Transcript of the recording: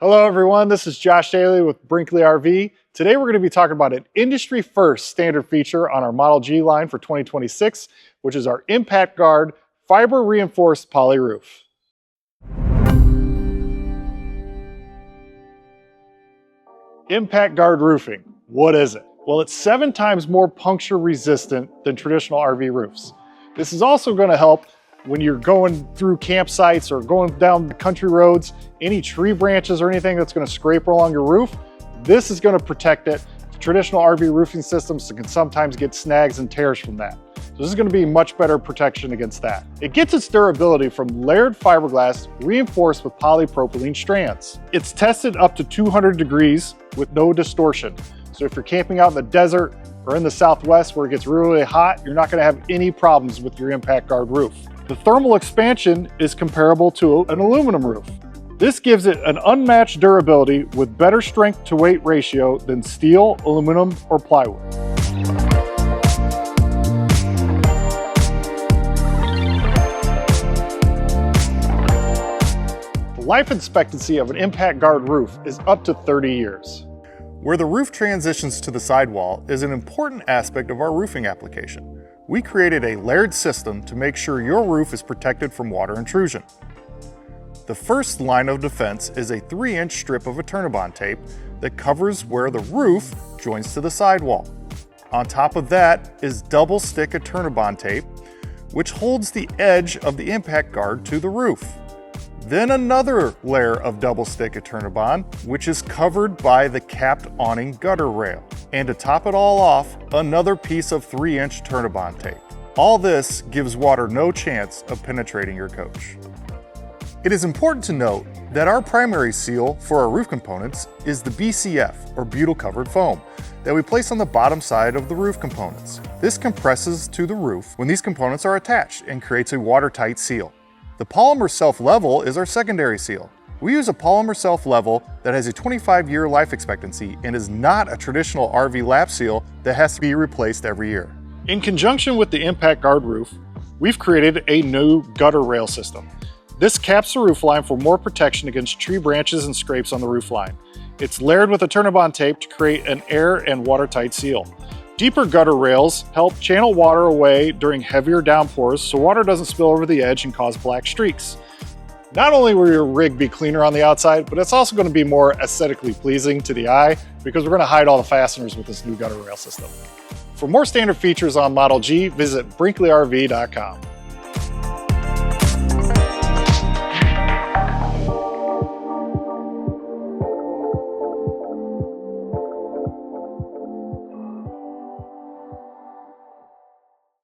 Hello everyone, this is Josh Daly with Brinkley RV. Today we're going to be talking about an industry first standard feature on our Model G line for 2026, which is our Impact Guard fiber reinforced poly roof. Impact Guard roofing, what is it? Well, it's 7 times more puncture resistant than traditional RV roofs. This is also going to help when you're going through campsites or going down country roads, any tree branches or anything that's going to scrape along your roof, this is going to protect it. Traditional RV roofing systems can sometimes get snags and tears from that. So this is going to be much better protection against that. It gets its durability from layered fiberglass reinforced with polypropylene strands. It's tested up to 200 degrees with no distortion. So if you're camping out in the desert or in the Southwest where it gets really hot, you're not going to have any problems with your Impact Guard roof. The thermal expansion is comparable to an aluminum roof. This gives it an unmatched durability with better strength to weight ratio than steel, aluminum, or plywood. The life expectancy of an Impact Guard roof is up to 30 years. Where the roof transitions to the sidewall is an important aspect of our roofing application. We created a layered system to make sure your roof is protected from water intrusion. The first line of defense is a 3-inch strip of Eternabond tape that covers where the roof joins to the sidewall. On top of that is double stick Eternabond tape, which holds the edge of the Impact Guard to the roof. Then another layer of double stick Eternabond, which is covered by the capped awning gutter rail. And to top it all off, another piece of 3-inch Eternabond tape. All this gives water no chance of penetrating your coach. It is important to note that our primary seal for our roof components is the BCF, or butyl covered foam, that we place on the bottom side of the roof components. This compresses to the roof when these components are attached and creates a watertight seal. The polymer self-level is our secondary seal. We use a polymer self-level that has a 25-year life expectancy and is not a traditional RV lap seal that has to be replaced every year. In conjunction with the Impact Guard roof, we've created a new gutter rail system. This caps the roof line for more protection against tree branches and scrapes on the roof line. It's layered with Eternabond tape to create an air and watertight seal. Deeper gutter rails help channel water away during heavier downpours so water doesn't spill over the edge and cause black streaks. Not only will your rig be cleaner on the outside, but it's also going to be more aesthetically pleasing to the eye because we're going to hide all the fasteners with this new gutter rail system. For more standard features on Model G, visit BrinkleyRV.com.